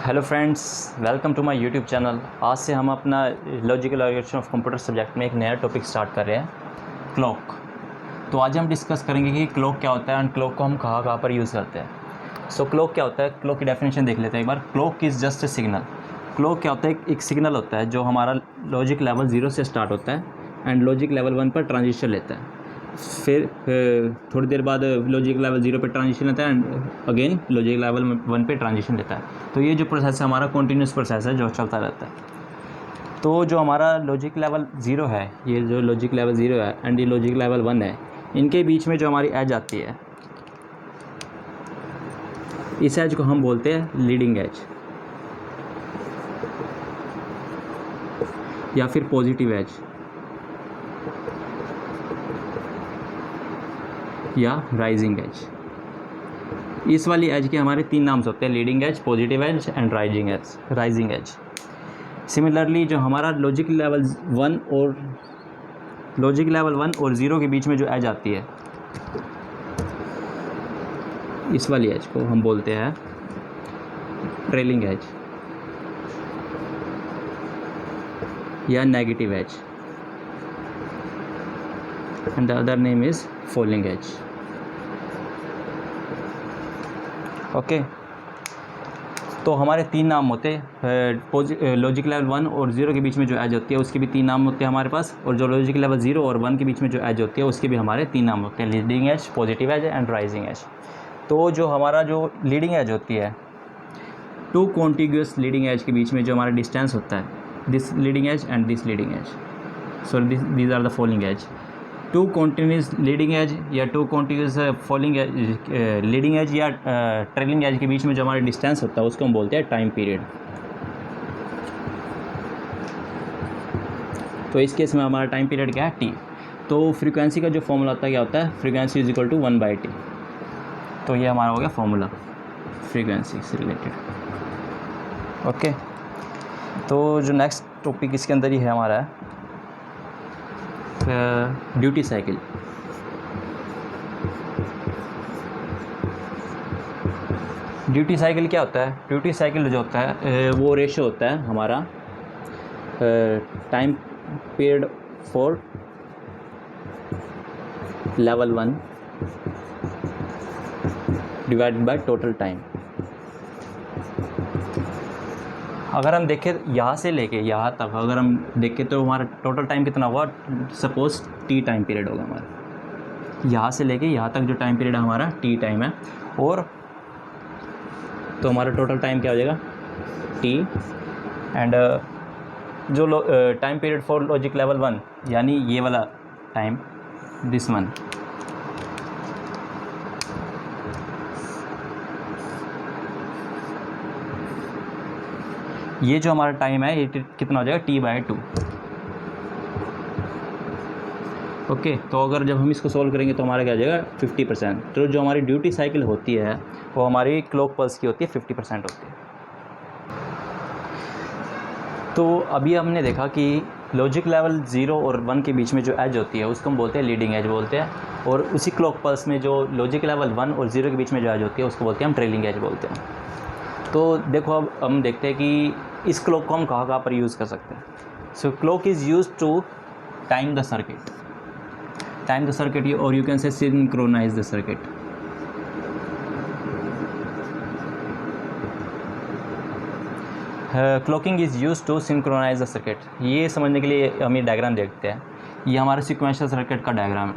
Hello friends, welcome to my YouTube channel. आज से हम अपना logical organisation of computer subject में एक नया टॉपिक स्टार्ट कर रहे हैं, क्लॉक। तो आज हम डिस्कस करेंगे कि क्लॉक क्या होता है एंड क्लॉक को हम कहाँ पर यूज़ करते हैं। सो क्लॉक क्या होता है, क्लॉक की डेफिनेशन देख लेते हैं एक बार। Clock is just a signal. Clock क्या होता है, एक सिग्नल होता है जो हमारा लॉजिक लेवल 0 से स्टार्ट होता है एंड लॉजिक लेवल 1 पर ट्रांजिशन लेता है। फिर थोड़ी देर बाद लॉजिक लेवल 0 पे ट्रांजिशन लेता है एंड अगेन लॉजिक लेवल 1 पे ट्रांजिशन लेता है। तो ये जो प्रोसेस है हमारा कॉन्टीन्यूस प्रोसेस है जो चलता रहता है। तो जो हमारा लॉजिक लेवल 0 है, ये जो लॉजिक लेवल 0 है एंड ये लॉजिक लेवल 1 है, इनके बीच में जो हमारी एज आती है, इस एज को हम बोलते हैं लीडिंग एज या फिर पॉजिटिव एज या राइजिंग एज। इस वाली एज के हमारे 3 नाम्स होते हैं, leading edge, positive edge and rising edge. Similarly जो हमारा लॉजिक लेवल 1 और 0 के बीच में जो एज आती है, इस वाली एज को हम बोलते हैं ट्रेलिंग एज या negative edge and the other name is falling edge. Okay, तो हमारे 3 नाम होते हैं। लॉजिक लेवल 1 और 0 के बीच में जो एज होती है उसके भी 3 नाम होते हैं हमारे पास, और जो लॉजिक लेवल 0 और 1 के बीच में जो एज होती है उसके भी हमारे 3 नाम होते हैं, leading edge, positive edge and rising edge. तो जो हमारा जो लीडिंग एज होती है, 2 कॉन्टिग्यूअस लीडिंग एज के बीच में जो हमारा डिस्टेंस होता है, this leading edge and this leading edge, so these are the following edge. 2 continuous leading edge या 2 continuous falling edge, leading edge या ट्रेलिंग एज के बीच में जो हमारा डिस्टेंस होता है उसको हम बोलते हैं टाइम पीरियड। तो इस केस में हमारा टाइम पीरियड क्या है, टी। तो फ्रीक्वेंसी का जो फॉर्मूला होता है क्या होता है, frequency is equal to 1/t। तो ये हमारा हो गया फॉर्मूला फ्रीक्वेंसी से रिलेटेड। ओके, तो जो नेक्स्ट टॉपिक इसके अंदर ही है हमारा है ड्यूटी साइकिल। ड्यूटी साइकिल क्या होता है, ड्यूटी साइकिल जो होता है वो रेशो होता है हमारा time period for level 1 divided by total time. अगर हम देखें यहाँ से लेके यहाँ तक, अगर हम देखें तो हमारा टोटल टाइम कितना हुआ, सपोज टी टाइम पीरियड होगा हमारा। यहाँ से लेके यहाँ तक जो टाइम पीरियड हमारा टी टाइम है, और तो हमारा टोटल टाइम क्या हो जाएगा टी। एंड जो time period for logic level 1 यानी ये वाला टाइम, दिस वन, ये जो हमारा टाइम है ये कितना हो जाएगा t/2। ओके, तो अगर जब हम इसको सॉल्व करेंगे तो हमारा क्या आ जाएगा 50%। तो जो हमारी ड्यूटी साइकिल होती है वो हमारी क्लॉक पल्स की होती है 50% होती है। तो अभी हमने देखा कि लॉजिक लेवल 0 और 1 के बीच में जो एज होती है उसको हम बोलते हैं लीडिंग एज बोलते हैं, और उसी क्लॉक पल्स में जो लॉजिक लेवल 1 और 0 के बीच में जो एज होती है उसको बोलते हैं हम ट्रेलिंग एज बोलते हैं। तो देखो अब हम देखते हैं कि इस क्लॉक को हम कहाँ पर यूज़ कर सकते हैं। So clock is use to time the circuit, और you can say synchronise the circuit. Clocking is use to synchronise the circuit. ये समझने के लिए हम ये डायग्राम देखते हैं। ये हमारा सिक्वेंशियल सर्किट का डायग्राम है।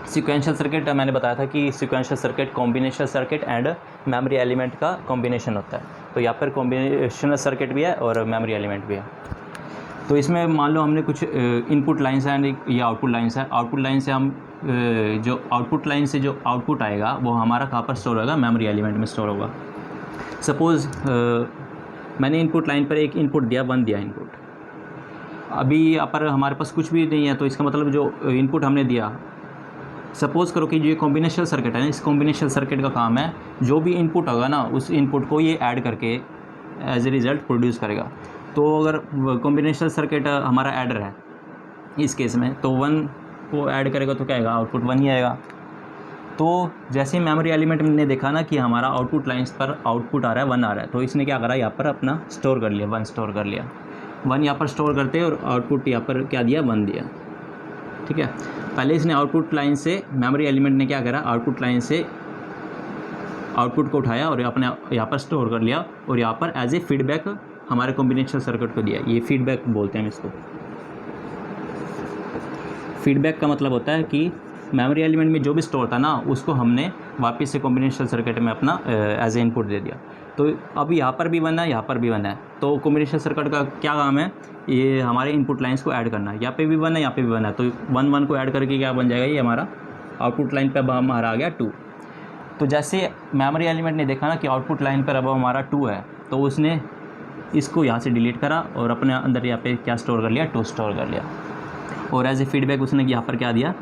सिक्वेंशियल सर्किट मैंने बताया था कि sequential circuit combinational circuit and memory element का कॉम्बिनेशन होता है। तो यहाँ पर कॉम्बिनेशनल सर्किट भी है और मेमोरी एलिमेंट भी है। तो इसमें मान लो हमने कुछ इनपुट लाइन्स हैं एंड ये आउटपुट लाइन्स है। आउटपुट लाइन से हम जो आउटपुट लाइन से जो आउटपुट आएगा वो हमारा कहाँ पर स्टोर होगा, मेमोरी एलिमेंट में स्टोर होगा। सपोज़ मैंने इनपुट लाइन पर एक इनपुट दिया, 1 दिया इनपुट। अभी यहाँ पर हमारे पास कुछ भी नहीं है, तो इसका मतलब जो इनपुट हमने दिया, सपोज़ करो कि जो ये कॉम्बिनेशनल सर्किट है ना, इस कॉम्बिनेशनल सर्किट का काम है जो भी इनपुट होगा ना उस इनपुट को ये ऐड करके एज ए रिज़ल्ट प्रोड्यूस करेगा। तो अगर कॉम्बिनेशनल सर्किट हमारा ऐडर है इस केस में, तो 1 को ऐड करेगा तो क्या आएगा, आउटपुट 1 ही आएगा। तो जैसे ही मेमोरी एलिमेंट ने देखा ना कि हमारा आउटपुट लाइन्स पर आउटपुट आ रहा है 1 आ रहा है, तो इसने क्या करा, यहाँ पर अपना स्टोर कर लिया, 1 स्टोर कर लिया। 1 यहाँ पर स्टोर करते और आउटपुट यहाँ पर क्या दिया, 1 दिया। ठीक है, पहले इसने आउटपुट लाइन से, मेमोरी एलिमेंट ने क्या करा, आउटपुट लाइन से आउटपुट को उठाया और अपने यहाँ पर स्टोर कर लिया और यहाँ पर एज ए फीडबैक हमारे कॉम्बिनेशनल सर्किट को दिया। ये फीडबैक बोलते हैं हम इसको। फीडबैक का मतलब होता है कि मेमोरी एलिमेंट में जो भी स्टोर था ना, उसको हमने वापस से कॉम्बिनेशनल सर्किट में अपना एज ए इनपुट दे दिया। तो अब यहाँ पर भी 1 है, यहाँ पर भी 1 है, तो कॉम्बिनेशनल सर्किट का क्या काम है, ये हमारे इनपुट लाइंस को ऐड करना है। यहाँ पे भी 1 है, यहाँ पे भी 1 है, तो 1 1 को ऐड करके क्या बन जाएगा, ये हमारा आउटपुट लाइन पर अब हमारा आ गया 2। तो जैसे मेमोरी एलिमेंट ने देखा ना कि आउटपुट लाइन पर अब हमारा 2 है, तो उसने इसको यहाँ से डिलीट करा और अपने अंदर यहाँ पे क्या स्टोर कर लिया, 2 स्टोर कर लिया। और एज ए फीडबैक उसने यहाँ पर क्या दिया,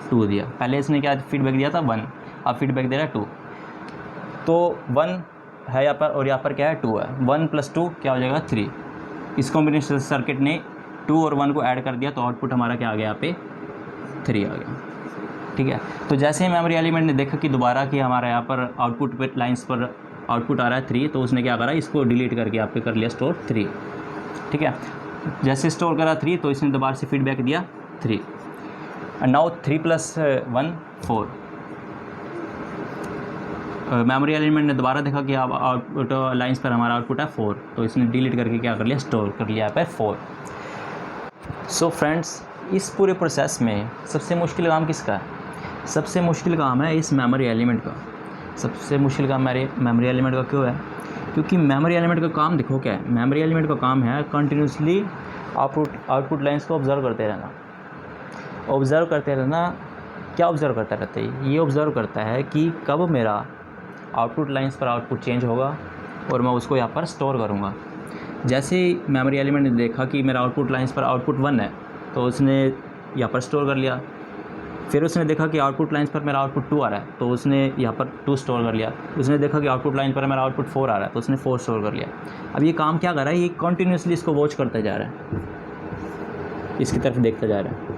2 दिया। पहले इसने क्या फीडबैक दिया था, 1, अब फीडबैक दे रहा है 2। तो 1 है यहाँ पर और यहाँ पर क्या है, 2 है। 1 + 2 क्या हो जाएगा, 3। इस कॉम्बिनेशन सर्किट ने 2 और 1 को ऐड कर दिया, तो आउटपुट हमारा क्या आ गया, यहाँ पे 3 आ गया। ठीक है, तो जैसे ही मेमोरी एलिमेंट ने देखा कि दोबारा कि हमारा यहाँ पर आउटपुट पे लाइन्स पर आउटपुट आ रहा है 3, तो उसने क्या करा, इसको डिलीट करके यहाँ पे कर लिया स्टोर 3। ठीक है, जैसे स्टोर करा 3, तो इसने दोबारा से फीडबैक दिया 3। And now 3 + 1 4। मेमोरी एलिमेंट ने दोबारा देखा कि अब आउटपुट लाइन्स पर हमारा आउटपुट है 4, तो इसने डिलीट करके क्या कर लिया, स्टोर कर लिया यहाँ पर 4। सो फ्रेंड्स, इस पूरे प्रोसेस में सबसे मुश्किल काम किसका है? सबसे मुश्किल काम है इस मेमोरी एलिमेंट का। सबसे मुश्किल काम मेमोरी एलिमेंट का क्यों है? क्योंकि मेमोरी एलिमेंट का काम देखो क्या है, मेमोरी एलिमेंट का काम है कंटिन्यूसली आउटपुट लाइन्स को ऑब्ज़र्व करते रहना। ऑब्ज़र्व करते रहना, क्या ऑब्ज़र्व करता रहता है? ये ऑब्ज़र्व करता है कि कब मेरा आउटपुट लाइन्स पर आउटपुट चेंज होगा और मैं उसको यहाँ पर स्टोर करूँगा। जैसे ही मेमोरी एलिमेंट ने देखा कि मेरा आउटपुट लाइन्स पर आउटपुट 1 है, तो उसने यहाँ पर स्टोर कर लिया। फिर उसने देखा कि आउटपुट लाइन्स पर मेरा आउटपुट 2 आ रहा है, तो उसने यहाँ पर 2 स्टोर कर लिया। उसने देखा कि आउटपुट लाइन पर मेरा आउटपुट 4 आ रहा है, तो उसने 4 स्टोर कर लिया। अब ये काम क्या कर रहा है, ये कंटिन्यूसली इसको वॉच करता जा रहा है, इसकी तरफ देखता जा रहा है,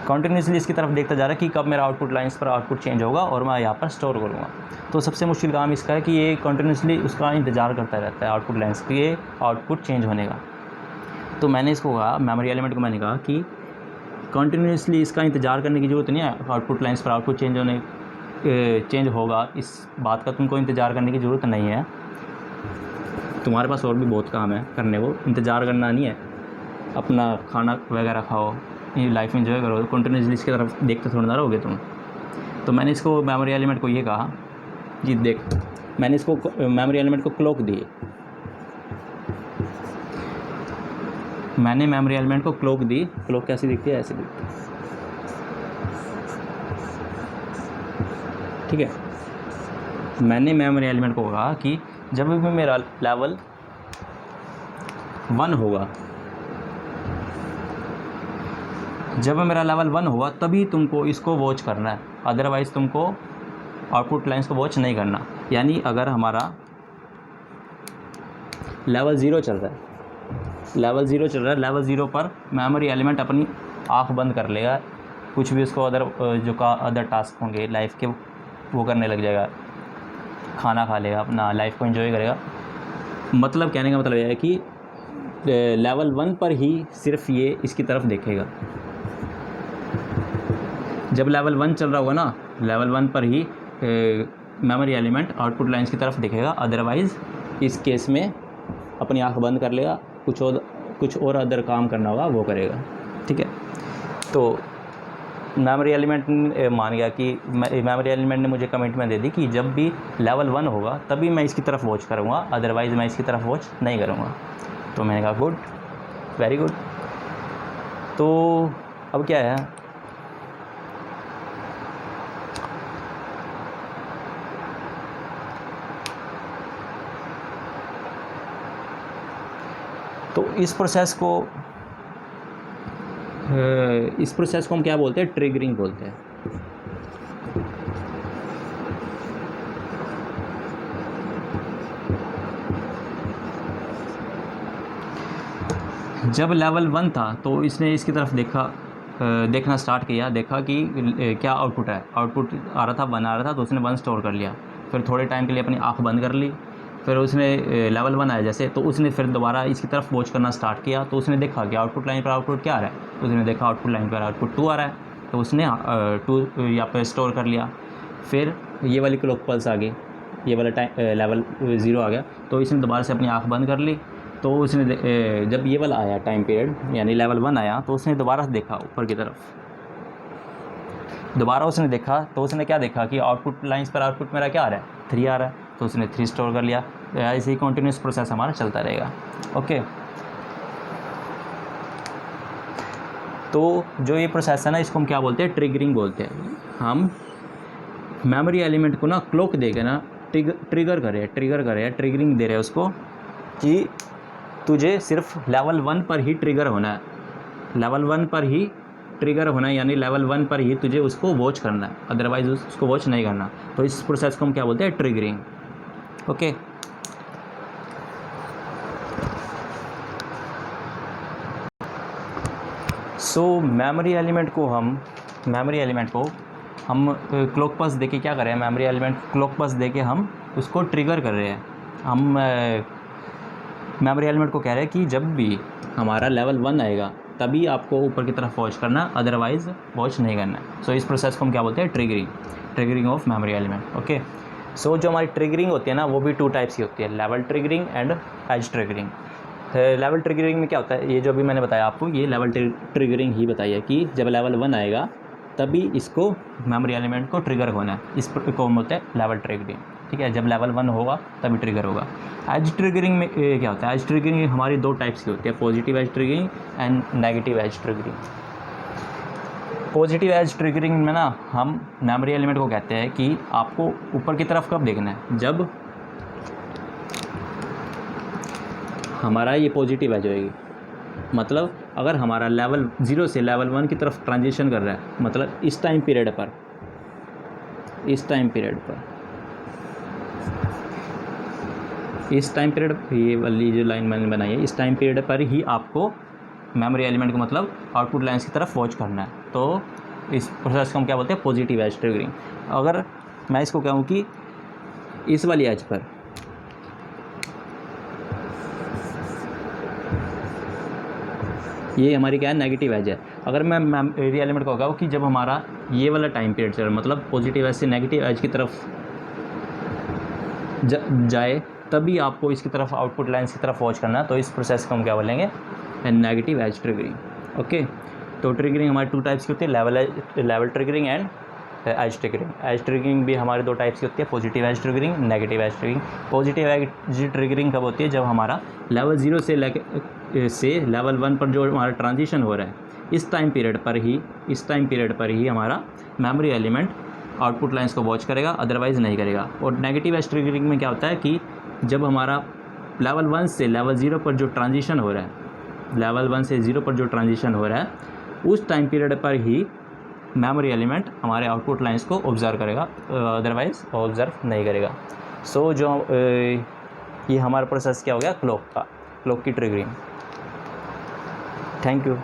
कंटिन्यूसली इसकी तरफ देखता जा रहा है कि कब मेरा आउटपुट लाइन्स पर आउटपुट चेंज होगा और मैं यहाँ पर स्टोर करूँगा। तो सबसे मुश्किल काम इसका है कि ये कंटिन्यूसली उसका इंतज़ार करता रहता है आउटपुट लाइन्स के आउटपुट चेंज होने का। तो मैंने इसको कहा, मेमोरी एलिमेंट को मैंने कहा कि कंटिन्यूसली इसका इंतज़ार करने की ज़रूरत नहीं है, आउटपुट लाइन्स पर आउटपुट चेंज होगा, इस बात का तुमको इंतज़ार करने की ज़रूरत नहीं है। तुम्हारे पास और भी बहुत काम है करने को, इंतज़ार करना नहीं है। अपना खाना वगैरह खाओ, ये लाइफ एंजॉय करो, कंटिन्यूसली इसकी तरफ देखते थोड़ा ना रहोगे तुम। तो मैंने इसको मेमोरी एलिमेंट को ये कहा जी देख, मैंने इसको मेमोरी एलिमेंट को क्लॉक दी। मैंने मेमोरी एलिमेंट को क्लॉक दी। क्लॉक कैसी दिखती है? ऐसे दिखती है। ठीक है, मैंने मेमोरी एलिमेंट को कहा कि जब भी मेरा लेवल 1 होगा, जब मेरा लेवल 1 होगा तभी तुमको इसको वॉच करना है, अदरवाइज़ तुमको आउटपुट लाइन्स को वॉच नहीं करना। यानी अगर हमारा लेवल 0 चल रहा है, लेवल 0 पर मेमोरी एलिमेंट अपनी आँख बंद कर लेगा, कुछ भी उसको अदर टास्क होंगे लाइफ के वो करने लग जाएगा, खाना खा लेगा, अपना लाइफ को एंजॉय करेगा। मतलब कहने का मतलब यह है कि लेवल 1 पर ही सिर्फ ये इसकी तरफ देखेगा। जब लेवल 1 चल रहा होगा ना, लेवल 1 पर ही मेमोरी एलिमेंट आउटपुट लाइन्स की तरफ देखेगा, अदरवाइज़ इस केस में अपनी आँख बंद कर लेगा, कुछ और अदर काम करना होगा वो करेगा। ठीक है, तो मेमोरी एलिमेंट मान गया कि मेमोरी एलिमेंट ने मुझे कमेंट में दे दी कि जब भी लेवल 1 होगा तभी मैं इसकी तरफ वॉच करूँगा, अदरवाइज़ मैं इसकी तरफ वॉच नहीं करूँगा। तो मैंने कहा गुड, वेरी गुड। तो अब क्या है, तो इस प्रोसेस को हम क्या बोलते हैं? ट्रिगरिंग बोलते हैं। जब लेवल 1 था तो इसने इसकी तरफ देखा देखना स्टार्ट किया, देखा कि क्या आउटपुट है, आउटपुट आ रहा था 1 आ रहा था, तो उसने 1 स्टोर कर लिया। फिर थोड़े टाइम के लिए अपनी आँख बंद कर ली, फिर उसने लेवल 1 आया जैसे, तो उसने फिर दोबारा इसकी तरफ वॉच करना स्टार्ट किया, तो उसने देखा कि आउटपुट लाइन पर आउटपुट क्या आ रहा है, तो उसने देखा आउटपुट लाइन पर आउटपुट 2 आ रहा है, तो उसने 2 यहाँ पर स्टोर कर लिया। फिर ये वाली क्लॉक पल्स आ गई, ये वाला टाइम लेवल 0 आ गया, तो इसने दोबारा से अपनी आँख बंद कर ली, तो उसने जब ये वाला आया टाइम पीरियड यानी लेवल 1 आया, तो उसने दोबारा देखा ऊपर की तरफ, दोबारा उसने देखा, तो उसने क्या देखा कि आउटपुट लाइंस पर आउटपुट मेरा क्या आ रहा है, 3 आ रहा है, तो उसने 3 स्टोर कर लिया। ऐसे ही कंटिन्यूस प्रोसेस हमारा चलता रहेगा। ओके, तो जो ये प्रोसेस है ना, इसको हम क्या बोलते हैं, ट्रिगरिंग बोलते हैं। हम मेमोरी एलिमेंट को ना क्लॉक देके ना ट्रिगर कर रहे हैं, ट्रिगरिंग दे रहे हैं उसको कि तुझे सिर्फ लेवल 1 पर ही ट्रिगर होना है, लेवल 1 पर ही ट्रिगर होना है, यानी लेवल 1 पर ही तुझे उसको वॉच करना है, अदरवाइज उसको वॉच नहीं करना। तो इस प्रोसेस को हम क्या बोलते हैं, ट्रिगरिंग। ओके, सो मेमोरी एलिमेंट को हम क्लॉक पल्स देके क्या कर रहे हैं, मेमोरी एलिमेंट क्लॉक पल्स देके हम उसको ट्रिगर कर रहे हैं। हम मेमोरी एलिमेंट को कह रहे हैं कि जब भी हमारा लेवल 1 आएगा तभी आपको ऊपर की तरफ वॉच करना, अदरवाइज़ वॉच नहीं करना। सो इस प्रोसेस को हम क्या बोलते हैं, triggering of memory element. Okay, so जो हमारी ट्रिगरिंग होती है ना, वो भी 2 टाइप्स की होती है, level triggering and edge triggering. Level triggering में क्या होता है, ये जो भी मैंने बताया आपको, ये लेवल ट्रिगरिंग ही बताई है कि जब लेवल 1 आएगा तभी इसको मेमोरी एलिमेंट को ट्रिगर होना है, इस को बोलते हैं लेवल ट्रिगरिंग। ठीक है, जब लेवल 1 होगा तभी ट्रिगर होगा। एज ट्रिगरिंग में क्या होता है, एज ट्रिगरिंग हमारी 2 टाइप्स की होती है, positive edge triggering and negative edge triggering. Positive edge triggering में ना हम मेमोरी एलिमेंट को कहते हैं कि आपको ऊपर की तरफ कब देखना है, जब हमारा ये पॉजिटिव एज होएगी, मतलब अगर हमारा लेवल 0 से लेवल 1 की तरफ ट्रांजिशन कर रहा है, मतलब इस टाइम पीरियड ये वाली जो लाइन मैंने बनाई है, इस टाइम पीरियड पर ही आपको मेमोरी एलिमेंट को मतलब आउटपुट लाइन्स की तरफ वॉच करना है। तो इस प्रोसेस को हम क्या बोलते हैं, पॉजिटिव एज ट्रिगरिंग। अगर मैं इसको कहूँ कि इस वाली एज पर ये हमारी क्या है, नेगेटिव एज है। अगर मैं मेमोरी एलिमेंट को कहूँ कि जब हमारा ये वाला टाइम पीरियड चल, मतलब पॉजिटिव एज से नेगेटिव एज की तरफ जाए, तभी आपको इसकी तरफ आउटपुट लाइन्स की तरफ वॉच करना है। तो इस प्रोसेस को हम क्या बोलेंगे, नेगेटिव एज ट्रिगरिंग। ओके, तो ट्रिगरिंग हमारी 2 टाइप्स की होती है, level triggering and edge triggering. Edge triggering भी हमारे 2 टाइप्स की होती है, positive edge triggering, negative edge triggering. Positive edge triggering कब होती है, जब हमारा लेवल 0 से लेवल 1 पर जो हमारा ट्रांजिशन हो रहा है, इस टाइम पीरियड पर ही हमारा मेमोरी एलिमेंट आउटपुट लाइन्स को वॉच करेगा, अदरवाइज़ नहीं करेगा। और नेगेटिव एज ट्रिगरिंग में क्या होता है कि जब हमारा लेवल 1 से लेवल 0 पर जो ट्रांजिशन हो रहा है, उस टाइम पीरियड पर ही मेमोरी एलिमेंट हमारे आउटपुट लाइन्स को ऑब्ज़र्व करेगा, अदरवाइज़ ऑब्ज़र्व नहीं करेगा। सो जो ये हमारा प्रोसेस क्या हो गया, क्लॉक की ट्रिगरिंग। Thank you.